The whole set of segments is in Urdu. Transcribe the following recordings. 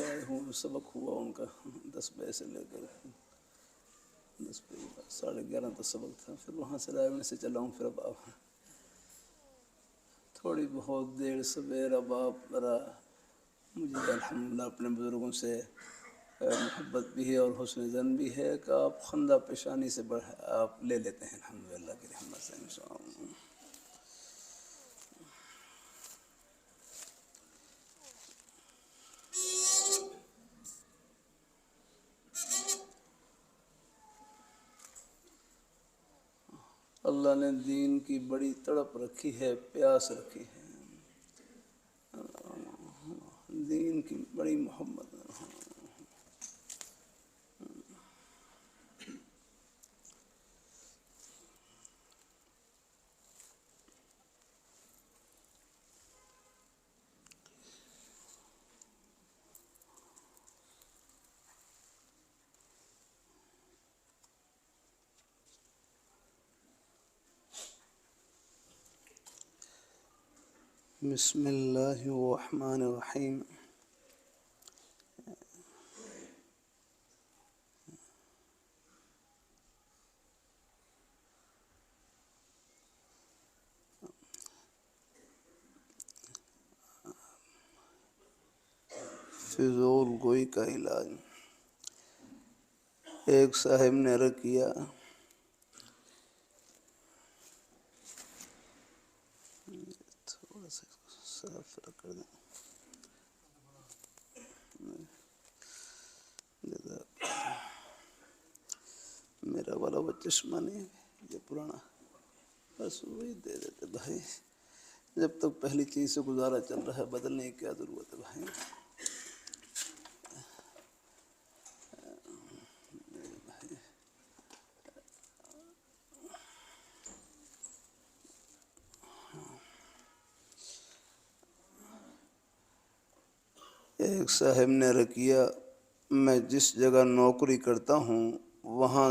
آئے ہوں، سبق ہوا ان کا 10 بجے سے لے کر 11:30 تک سبق تھا، پھر وہاں سے رائے سے چلا ہوں، پھر اب آپ تھوڑی بہت دیر سویرا باپ برا مجھے الحمدللہ اپنے بزرگوں سے محبت بھی ہے اور حسن ظن بھی ہے کہ آپ خندہ پیشانی سے آپ لے لیتے ہیں الحمدللہ کی رحمت سے انشاءاللہ۔ اللہ نے دین کی بڑی تڑپ رکھی ہے، پیاس رکھی ہے، دین کی بڑی محبت ہے۔ بسم اللہ الرحمن الرحیم۔ فضول گوئی کا علاج۔ ایک صاحب نے عرض کیا تھوڑا سا صاف کر دیں، میرا والا وہ چشمہ نہیں، یہ پرانا، بس وہی دے دیتے بھائی، جب تک پہلی چیز سے گزارا چل رہا ہے بدلنے کی کیا ضرورت ہے بھائی۔ ایک صاحب نے رکیا، میں جس جگہ نوکری کرتا ہوں وہاں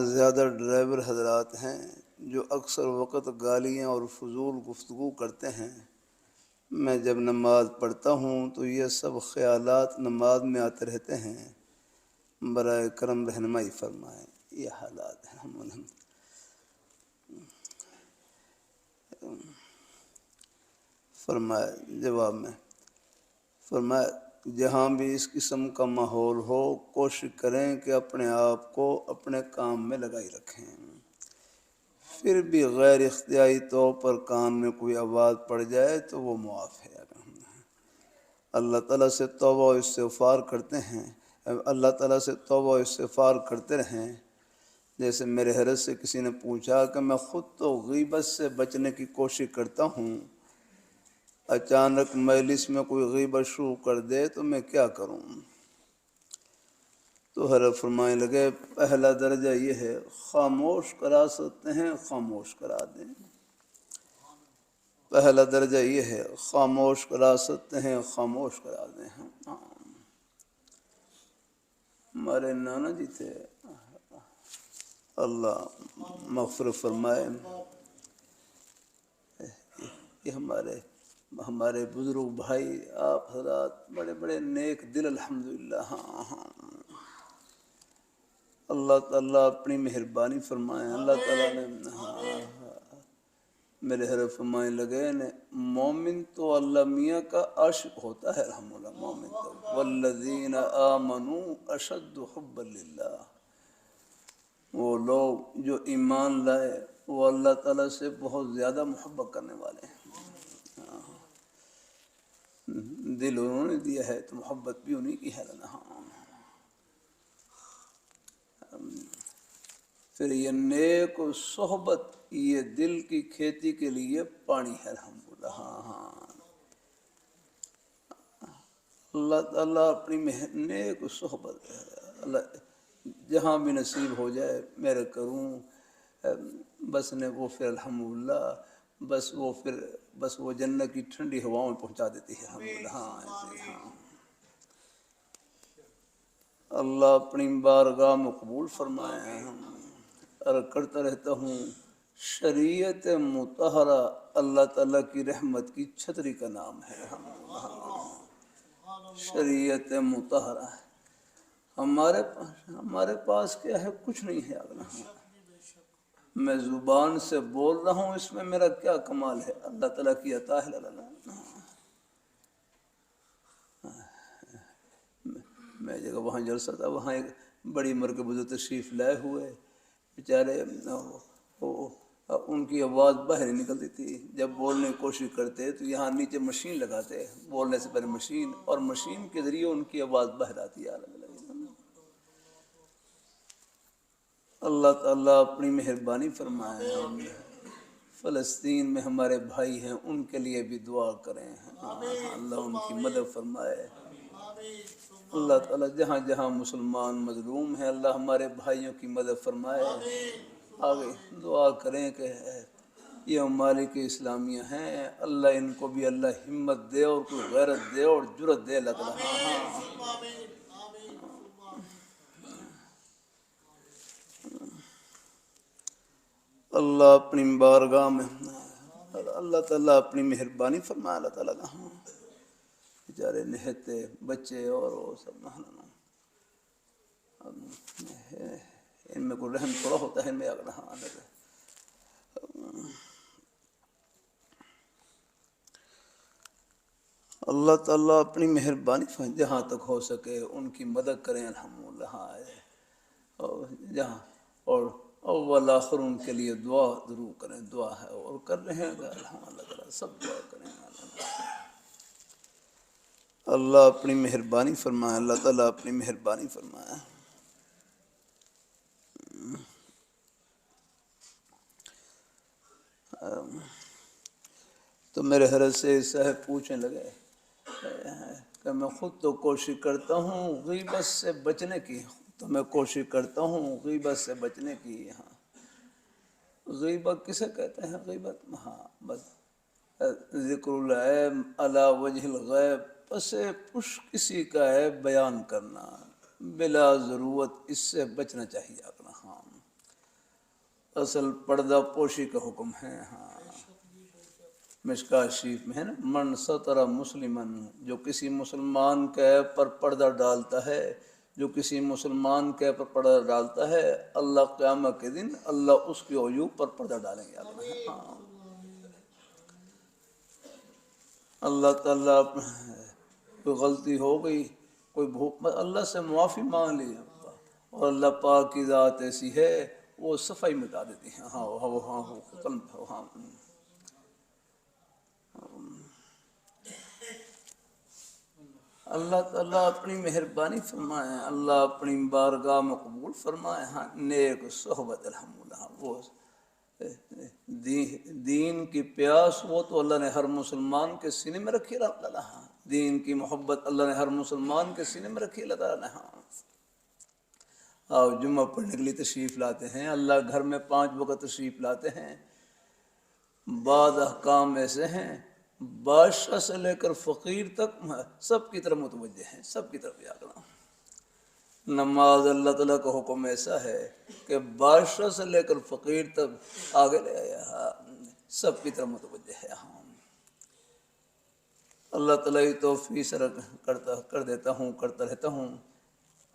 زیادہ ڈرائیور حضرات ہیں جو اکثر وقت گالیاں اور فضول گفتگو کرتے ہیں۔ میں جب نماز پڑھتا ہوں تو یہ سب خیالات نماز میں آتے رہتے ہیں، برائے کرم رہنمائی فرمائیں۔ یہ حالات ہیں ہم فرمایا جواب میں، فرمایا جہاں بھی اس قسم کا ماحول ہو کوشش کریں کہ اپنے آپ کو اپنے کام میں لگائی رکھیں، پھر بھی غیر اختیاری طور پر کان میں کوئی آواز پڑ جائے تو وہ معاف ہے۔ اللہ تعالیٰ سے توبہ و استغفار کرتے رہیں۔ جیسے میرے حضرت سے کسی نے پوچھا کہ میں خود تو غیبت سے بچنے کی کوشش کرتا ہوں، اچانک مجلس میں کوئی غیبت شروع کر دے تو میں کیا کروں؟ تو حضرت فرمانے لگے پہلا درجہ یہ ہے، خاموش کرا سکتے ہیں خاموش کرا دیں۔ پہلا درجہ یہ ہے، خاموش کرا سکتے ہیں خاموش کرا دیں۔ ہمارے نانا جی تھے، اللہ مغفرت فرمائے، یہ ہمارے بزرگ بھائی آپ حضرات بڑے بڑے نیک دل الحمدللہ۔ اللہ تعالیٰ اپنی مہربانی فرمائے۔ اللہ تعالیٰ نے میرے حضرت فرمانے لگے مومن تو اللہ میاں کا عاشق ہوتا ہے رحم اللہ، مومن تو والذین آمنوا اشد حبا للہ، وہ لوگ جو ایمان لائے وہ اللہ تعالیٰ سے بہت زیادہ محبت کرنے والے ہیں۔ دل انہوں نے دیا ہے تو محبت بھی انہی کی ہے نا۔ پھر یہ نیک و صحبت یہ دل کی کھیتی کے لیے پانی ہے الحمدللہ۔ اللہ تعالیٰ اپنی نیک و صحبت اللہ جہاں بھی نصیب ہو جائے میرے کروں بس نے وہ پھر الحمدللہ بس وہ جنت کی ٹھنڈی ہواؤں میں پہنچا دیتی ہے الحمدللہ۔ اللہ اپنی بارگاہ میں قبول فرمائے۔ کرتا رہتا ہوں شریعت مطہرہ اللہ تعالیٰ کی رحمت کی چھتری کا نام ہے. شریعت مطہرہ ہمارے پاس کیا ہے؟ کچھ نہیں ہے. میں زبان سے بول رہا ہوں، اس میں میرا کیا کمال ہے؟ اللہ تعالیٰ کی عطا ہے. میں جگہ وہاں جلسہ تھا، وہاں ایک بڑی عمر کے بزرگ تشریف لائے ہوئے، بیچارے ان کی آواز باہر نہیں نکلتی تھی. جب بولنے کی کوشش کرتے تو یہاں نیچے مشین لگاتے، بولنے سے پہلے مشین، اور مشین کے ذریعے ان کی آواز باہر آتی ہے. اللہ تعالیٰ اپنی مہربانی فرمائے. فلسطین میں ہمارے بھائی ہیں، ان کے لیے بھی دعا کریں. اللہ ان کی مدد فرمائے. اللہ تعالیٰ جہاں جہاں مسلمان مظلوم ہیں، اللہ ہمارے بھائیوں کی مدد فرمائے. آگے دعا کریں کہ یہ ممالک اسلامیہ ہیں، اللہ ان کو بھی اللہ ہمت دے اور کوئی غیرت دے اور جرت دے. اللہ تعالیٰ اللہ اپنی بارگاہ میں اللہ تعالیٰ اپنی مہربانی فرمائے. اللہ تعالیٰ بیچارے نہتے بچے اور وہ سب ان میں کوئی رحم تھوڑا ہوتا ہے. ان میں اللہ تعالیٰ اپنی مہربانی جہاں تک ہو سکے ان کی مدد کریں. الحمدللہ. اور جہاں اور اول آخر ان کے لیے دعا ضرور کریں. دعا ہے اور کر رہے ہیں. الحمدللہ سب دعا کریں. اللہ اپنی مہربانی فرمائے. اللہ تعالیٰ اپنی مہربانی فرمائے. تو میرے حضرت سے صاحب پوچھنے لگے کہ میں خود تو کوشش کرتا ہوں غیبت سے بچنے کی. تو میں کوشش کرتا ہوں غیبت سے بچنے کی. غیبت کسے کہتے ہیں؟ غیبت بس ذکر العیب علی وجہ الغیب، پس پش کسی کا عیب بیان کرنا بلا ضرورت، اس سے بچنا چاہیے. اصل پردہ پوشی کا حکم ہے. مشکوٰۃ شریف میں ہے نا، من ستر مسلمن، جو کسی مسلمان کے عیب پر پردہ ڈالتا ہے، جو کسی مسلمان کے پر پردہ ڈالتا ہے، اللہ قیامت کے دن اللہ اس کے عیوب پر پردہ ڈالیں گے. اللہ تعالیٰ کوئی غلطی ہو گئی، کوئی بھوک، اللہ سے معافی مانگ لی، اور اللہ پاک کی ذات ایسی ہے وہ صفائی مٹا دیتی ہے. اللہ تعالیٰ اپنی مہربانی فرمائے. اللہ اپنی بارگاہ میں قبول فرمائے. نیک صحبت الحمدللہ. وہ دین کی پیاس وہ تو اللہ نے ہر مسلمان کے سینے میں رکھی. اللہ تعالیٰ دین کی محبت اللہ نے ہر مسلمان کے سینے میں رکھی. اللہ تعالیٰ نے جمعہ پڑھنے کے لیے تشریف لاتے ہیں. اللہ گھر میں 5 وقت تشریف لاتے ہیں. بعض احکام ایسے ہیں بادشاہ سے لے کر فقیر تک سب کی طرف متوجہ ہیں، سب کی طرف جاگنا. نماز اللہ تعالیٰ کا حکم ایسا ہے کہ بادشاہ سے لے کر فقیر تک آگے لے آیا، سب کی طرف متوجہ ہے. اللہ تعالیٰ ہی توفیق کر دیتا ہوں، کرتا رہتا ہوں.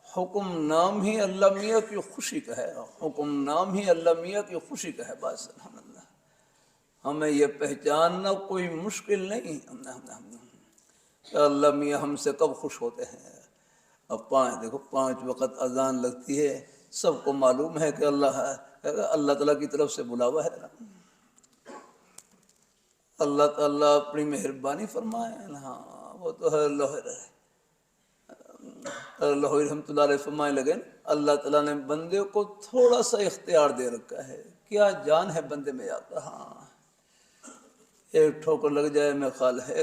حکم نام ہی اللہ میاں کی خوشی کا ہے. حکم نام ہی اللہ میاں کی خوشی کا ہے. بس الحمدللہ ہمیں یہ پہچاننا کوئی مشکل نہیں کہ اللہ میاں ہم سے کب خوش ہوتے ہیں. اب 5 وقت اذان لگتی ہے، سب کو معلوم ہے کہ اللہ تعالیٰ کی طرف سے بلاوا ہے. اللہ تعالیٰ اپنی مہربانی فرمائے. وہ تو ہے اللہ رحمۃ اللہ علیہ فرمائے لگے، اللہ تعالیٰ نے بندے کو تھوڑا سا اختیار دے رکھا ہے. کیا جان ہے بندے میں آتا. ایک ٹھوکر لگ جائے میں خیال ہے،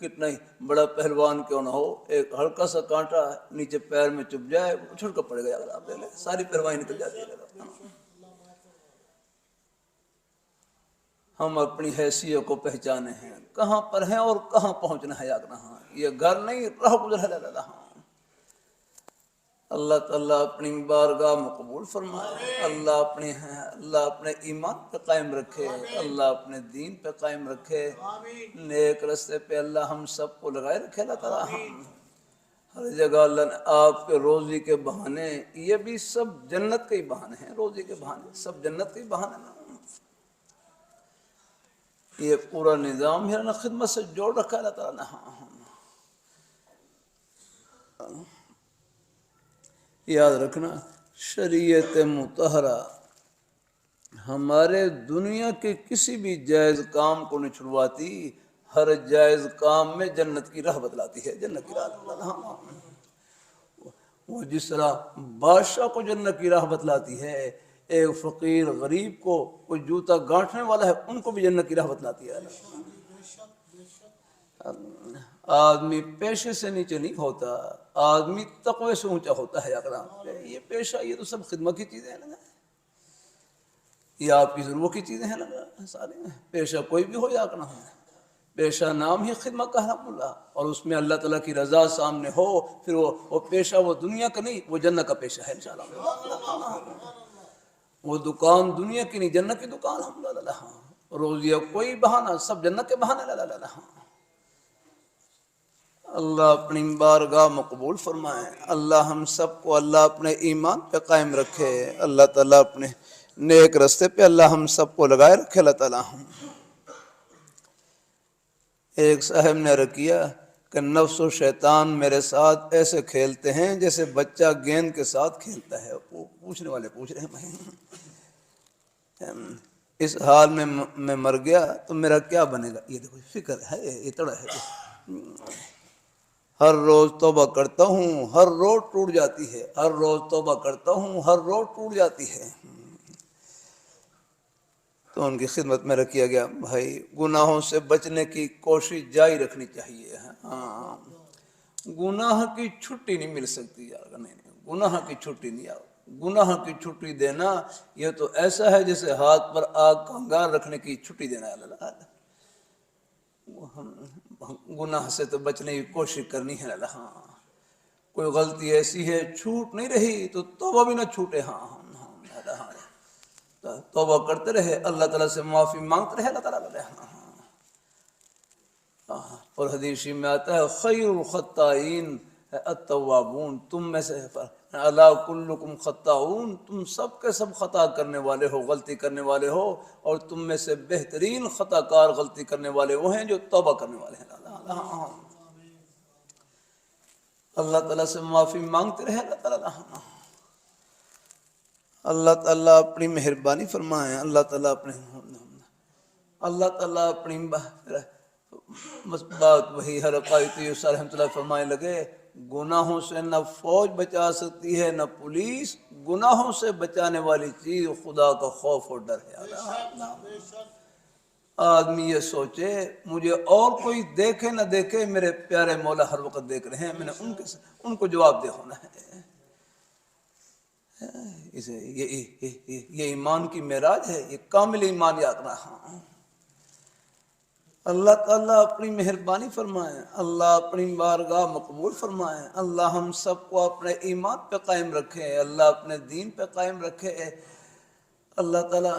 کتنا ہی بڑا پہلوان کیوں نہ ہو، ایک ہلکا سا کانٹا نیچے پیر میں چپ جائے، اچھل کر پڑ گیا، ساری پہلوانی نکل جاتی ہے. ہم اپنی حیثیت کو پہچانے ہیں، کہاں پر ہیں اور کہاں پہنچنا ہے. یہ گھر نہیں، راہ گزر ہے. اللہ تعالیٰ اپنی بارگاہ میں قبول فرمائے، اللہ اپنے ایمان پہ قائم رکھے، اللہ اپنے دین پہ قائم رکھے، نیک رستے پہ اللہ ہم سب کو لگائے رکھے۔ اللہ تعالیٰ ہر جگہ اللہ نے آپ کے روزی کے بہانے، یہ بھی سب جنت کے ہی بہانے ہیں، روزی کے بہانے سب جنت کے ہی بہانے ہیں۔ یہ پورا نظام ہے نا، خدمت سے جوڑ رکھا ہے اللہ تعالیٰ نے۔ یاد رکھنا، شریعت مطہرہ ہمارے دنیا کے کسی بھی جائز کام کو نہیں چھڑواتی، ہر جائز کام میں جنت کی راہ بتلاتی ہے، جنت کی راہ۔ وہ جس طرح بادشاہ کو جنت کی راہ بتلاتی ہے، ایک فقیر غریب کو کوئی جوتا گانٹھنے والا ہے ان کو بھی جنت کی راہ بتلاتی ہے۔ آدمی پیشے سے نیچے نہیں ہوتا، آدمی تقوی سے اونچا ہوتا ہے۔ اکرام یہ پیشہ، یہ تو سب خدمت کی چیزیں ہیں نا، یہ آپ کی ضرورت کی چیزیں ہیں نا سارے۔ پیشہ کوئی بھی ہو یا نہ ہو، پیشہ نام ہی خدمت کا الحمد للہ، اور اس میں اللہ تعالیٰ کی رضا سامنے ہو، پھر وہ پیشہ وہ دنیا کا نہیں، وہ جنت کا پیشہ ہے انشاءاللہ۔ وہ دکان دنیا کی نہیں، جنت کی دکان الحمدللہ۔ روزیہ کوئی بہانہ، سب جنت کے بہانے۔ اللہ اپنی بارگاہ میں قبول فرمائے، اللہ ہم سب کو اللہ اپنے ایمان پہ قائم رکھے، اللہ تعالیٰ اپنے نیک رستے پہ اللہ ہم سب کو لگائے رکھے۔ اللہ تعالیٰ ایک صاحب نے رکیا کہ نفس و شیطان میرے ساتھ ایسے کھیلتے ہیں جیسے بچہ گیند کے ساتھ کھیلتا ہے۔ وہ پوچھنے والے پوچھ رہے ہیں اس حال میں میں مر گیا تو میرا کیا بنے گا؟ یہ دیکھو فکر ہے، یہ تڑا ہے۔ ہر روز توبہ کرتا ہوں، ہر روز ٹوٹ جاتی ہے، ہر روز توبہ کرتا ہوں، ہر روز ٹوٹ جاتی ہے۔ تو ان کی خدمت میں رکھیا گیا، بھائی گناہوں سے بچنے کی کوشش جاری رکھنی چاہیے۔ ہاں، گناہ کی چھٹی نہیں مل سکتی یار، نہیں، گناہ کی چھٹی نہیں یار، گناہ کی چھٹی دینا یہ تو ایسا ہے جیسے ہاتھ پر آگ کا انگار رکھنے کی چھٹی دینا ہے۔ اللہ گناہ سے تو بچنے کی کوشش کرنی ہے۔ ہاں، کوئی غلطی ایسی ہے چھوٹ نہیں رہی تو توبہ بھی نہ چھوٹے۔ ہاں، توبہ کرتے رہے، اللہ تعالیٰ سے معافی مانگتے رہے۔ اللہ تعالیٰ اور حدیث میں آتا ہے خیر الخطائین التوابون، تم میں سے الا کلکم خطاؤن، تم سب کے سب خطا کرنے والے ہو، غلطی کرنے والے ہو، اور تم میں سے بہترین خطا کار غلطی کرنے والے وہ ہیں جو توبہ کرنے والے ہیں۔ اللہ تعالیٰ سے معافی مانگتے رہے۔ اللہ تعالیٰ اپنی مہربانی فرمائے، اللہ تعالیٰ اپنی بات وہی ہر قائتی رحمۃ اللہ فرمائے لگے، گناہوں سے نہ فوج بچا سکتی ہے نہ پولیس، گناہوں سے بچانے والی چیز خدا کا خوف اور ڈر ہے۔ آدمی یہ سوچے مجھے اور کوئی دیکھے نہ دیکھے، میرے پیارے مولا ہر وقت دیکھ رہے ہیں، میں نے ان کو جواب دہ ہونا ہے۔ یہ ایمان کی معراج ہے، یہ کامل ایمان یاد رہا۔ اللہ تعالیٰ اپنی مہربانی فرمائے، اللہ اپنی بارگاہ مقبول فرمائے، اللہ ہم سب کو اپنے ایمان پہ قائم رکھے، اللہ اپنے دین پہ قائم رکھے، اللہ تعالیٰ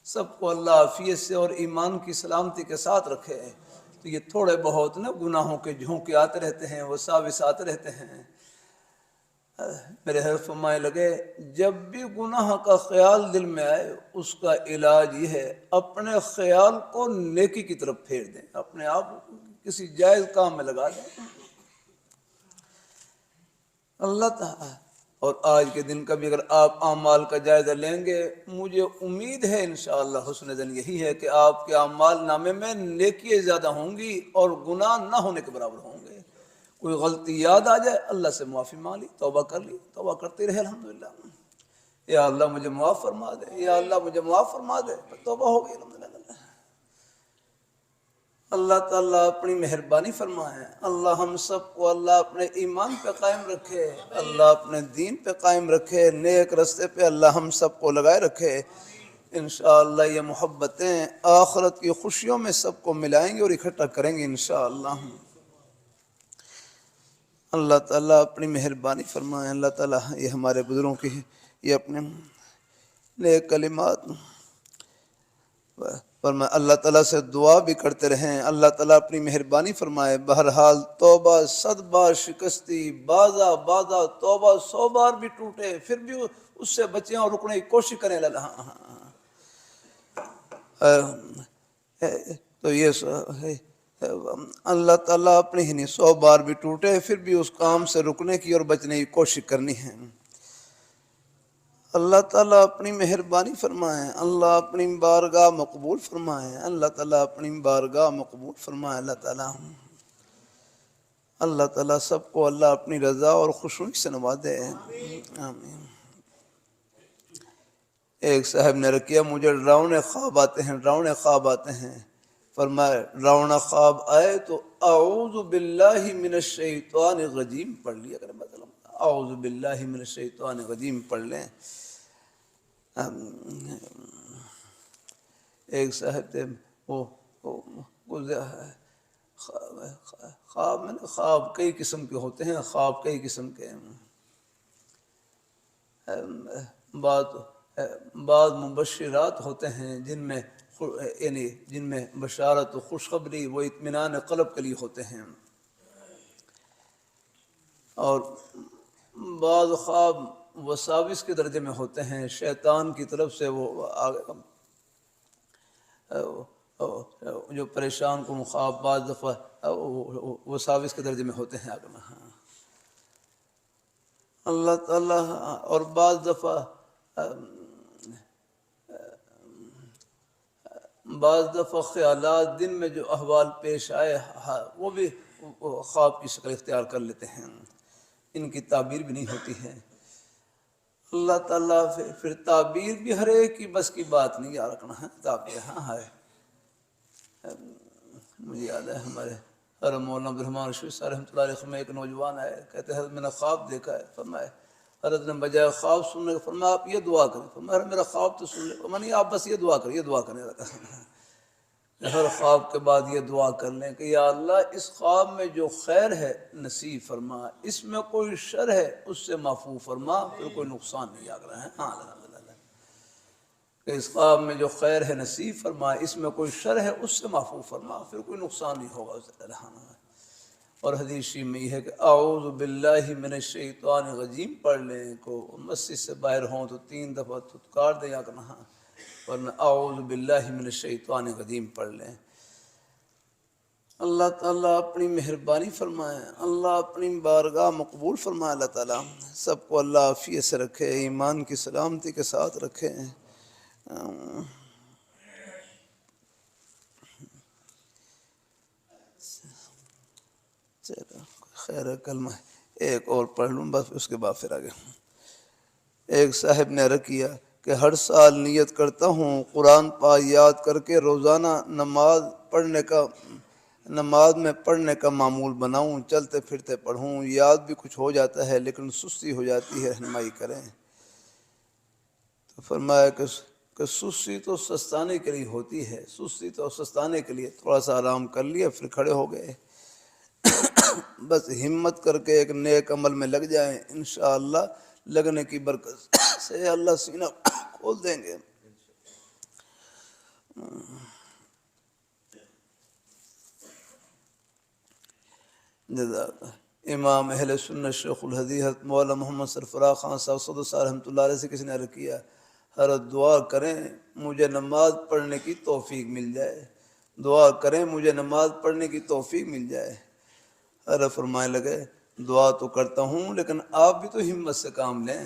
سب کو اللہ عافیت سے اور ایمان کی سلامتی کے ساتھ رکھے۔ تو یہ تھوڑے بہت نا گناہوں کے جھونکے آتے رہتے ہیں، وساوس آتے رہتے ہیں۔ میرے حضرت فرمائے لگے جب بھی گناہ کا خیال دل میں آئے اس کا علاج یہ ہے اپنے خیال کو نیکی کی طرف پھیر دیں، اپنے آپ کسی جائز کام میں لگا دیں۔ اللہ تعالیٰ اور آج کے دن کا بھی اگر آپ اعمال کا جائزہ لیں گے، مجھے امید ہے انشاءاللہ حسن ظن یہی ہے کہ آپ کے اعمال نامے میں نیکیاں زیادہ ہوں گی اور گناہ نہ ہونے کے برابر ہوں گے۔ کوئی غلطی یاد آ جائے اللہ سے معافی مانگ لی، توبہ کر لی، توبہ کرتے رہے الحمدللہ۔ یا اللہ مجھے معاف فرما دے، یا اللہ مجھے معاف فرما دے، توبہ ہو گئی الحمدللہ۔ اللہ تعالیٰ اپنی مہربانی فرمائے، اللہ ہم سب کو اللہ اپنے ایمان پہ قائم رکھے، اللہ اپنے دین پہ قائم رکھے، نیک رستے پہ اللہ ہم سب کو لگائے رکھے۔ انشاءاللہ یہ محبتیں آخرت کی خوشیوں میں سب کو ملائیں گے اور اکٹھا کریں گے انشاءاللہ۔ اللہ تعالیٰ اپنی مہربانی فرمائیں. اللہ تعالیٰ یہ ہمارے بزرگوں کی یہ اپنے نیک کلمات فرمائے. اللہ تعالیٰ سے دعا بھی کرتے رہیں. اللہ تعالیٰ اپنی مہربانی فرمائے. بہرحال توبہ 100 بار شکستی، بازا توبہ 100 بار بھی ٹوٹے پھر بھی اس سے بچیں اور رکنے کی کوشش کریں. تو یہ اللہ تعالیٰ اپنی ہی نہیں 100 بار بھی ٹوٹے پھر بھی اس کام سے رکنے کی اور بچنے کی کوشش کرنی ہے. اللہ تعالیٰ اپنی مہربانی فرمائیں. اللہ اپنی بارگاہ مقبول فرمائیں. اللہ تعالیٰ اپنی بارگاہ مقبول فرمائیں. اللہ تعالیٰ سب کو اللہ اپنی رضا اور خوشنودی سے نوازے. آمین. ایک صاحب نے رکھیا مجھے ڈراؤنے خواب آتے ہیں. فرمائے ڈراؤنا خواب آئے تو اعوذ باللہ من الشیطان الرجیم پڑھ لیا کریں. مطلب اعوذ باللہ من الشیطان الرجیم پڑھ لیں. ایک صاحب تھے خواب کئی قسم کے ہوتے ہیں. خواب کئی قسم کے بعض مبشرات ہوتے ہیں جن میں بشارت و خوشخبری وہ اطمینان قلب کے لیے ہوتے ہیں. اور بعض خواب وساوس کے درجے میں ہوتے ہیں. شیطان کی طرف سے وہ جو پریشان کو خواب بعض دفعہ وساوس کے درجے میں ہوتے ہیں. اللہ تعالیٰ اور بعض دفعہ خیالات دن میں جو احوال پیش آئے وہ بھی خواب کی شکل اختیار کر لیتے ہیں. ان کی تعبیر بھی نہیں ہوتی ہے. اللہ تعالیٰ پھر تعبیر بھی ہر ایک کی بس کی بات نہیں یاد رکھنا ہے. تعبیر ہے. مجھے یاد ہے ہمارے حضرت مولانا عبدالرحمن رشید صاحب رحمۃ اللہ علیہ میں ایک نوجوان آئے. کہتے ہیں حضرت میں نے خواب دیکھا ہے. فرمائے حضرت نے بجائے خواب سننے کا فرمایا آپ یہ دعا کریں. فرمایا میرا خواب تو سن لے. نہیں آپ بس یہ دعا کریں. ہر خواب کے بعد یہ دعا کر لیں کہ یا اللہ اس خواب میں جو خیر ہے نصیب فرما، اس میں کوئی شر ہے اس سے معفو فرما، پھر کوئی نقصان نہیں آ رہا ہے. الحمدللہ کہ اس خواب میں جو خیر ہے نصیب فرما، اس میں کوئی شر ہے اس سے معفو فرما، پھر کوئی نقصان نہیں ہوگا اس سے. اور حدیث شریف میں یہ ہے کہ اعوذ باللہ من الشیطان الرجیم پڑھ لیں. کو مسجد سے باہر ہوں تو 3 دفعہ تھتکار دیں یا کہنا ورنہ اعوذ باللہ من الشیطان الرجیم پڑھ لیں. اللہ تعالیٰ اپنی مہربانی فرمائے. اللہ اپنی بارگاہ مقبول فرمائے. اللہ تعالیٰ سب کو اللہ عافیت سے رکھے، ایمان کی سلامتی کے ساتھ رکھے. خیر کلمہ ایک اور پڑھ لوں بس اس کے بعد پھر آگے. ایک صاحب نے عرض کیا کہ ہر سال نیت کرتا ہوں قرآن پاک یاد کر کے روزانہ نماز میں پڑھنے کا معمول بناؤں، چلتے پھرتے پڑھوں. یاد بھی کچھ ہو جاتا ہے لیکن سستی ہو جاتی ہے، رہنمائی کریں. تو فرمایا کہ سستی تو سستانے کے لیے ہوتی ہے. سستی تو سستانے کے لیے تھوڑا سا آرام کر لیا پھر کھڑے ہو گئے. بس ہمت کر کے ایک نیک عمل میں لگ جائیں، انشاءاللہ لگنے کی برکت سے اللہ سینہ کھول دیں گے. جزاک امام اہل سنت شیخ الحدیث حضرت مولانا محمد سرفراز خان صاحب صدر صاحب رحمۃ اللہ علیہ سے کسی نے عرض کیا حضرت دعا کریں مجھے نماز پڑھنے کی توفیق مل جائے. دعا کریں مجھے نماز پڑھنے کی توفیق مل جائے. حضرت فرمانے لگے دعا تو کرتا ہوں لیکن آپ بھی تو ہمت سے کام لیں.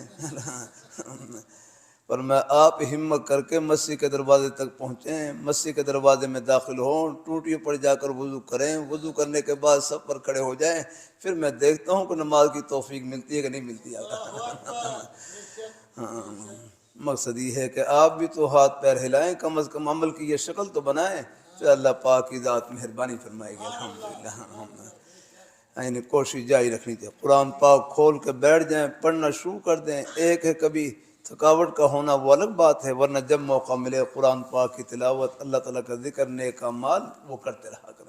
پر میں آپ ہمت کر کے مسجد کے دروازے تک پہنچیں، مسجد کے دروازے میں داخل ہوں، ٹوٹیوں پر جا کر وضو کریں، وضو کرنے کے بعد سب پر کھڑے ہو جائیں، پھر میں دیکھتا ہوں کہ نماز کی توفیق ملتی ہے کہ نہیں ملتی ہے. مقصد یہ ہے کہ آپ بھی تو ہاتھ پیر ہلائیں، کم از کم عمل کی یہ شکل تو بنائیں، پھر اللہ پاک کی ذات مہربانی فرمائے گی. الحمدللہ یعنی کوشش جاری رکھنی چاہیے. قرآن پاک کھول کے بیٹھ جائیں، پڑھنا شروع کر دیں. ایک ہے کبھی تھکاوٹ کا ہونا وہ الگ بات ہے، ورنہ جب موقع ملے قرآن پاک کی تلاوت، اللہ تعالیٰ کا ذکر، نیک اعمال وہ کرتے رہا کریں.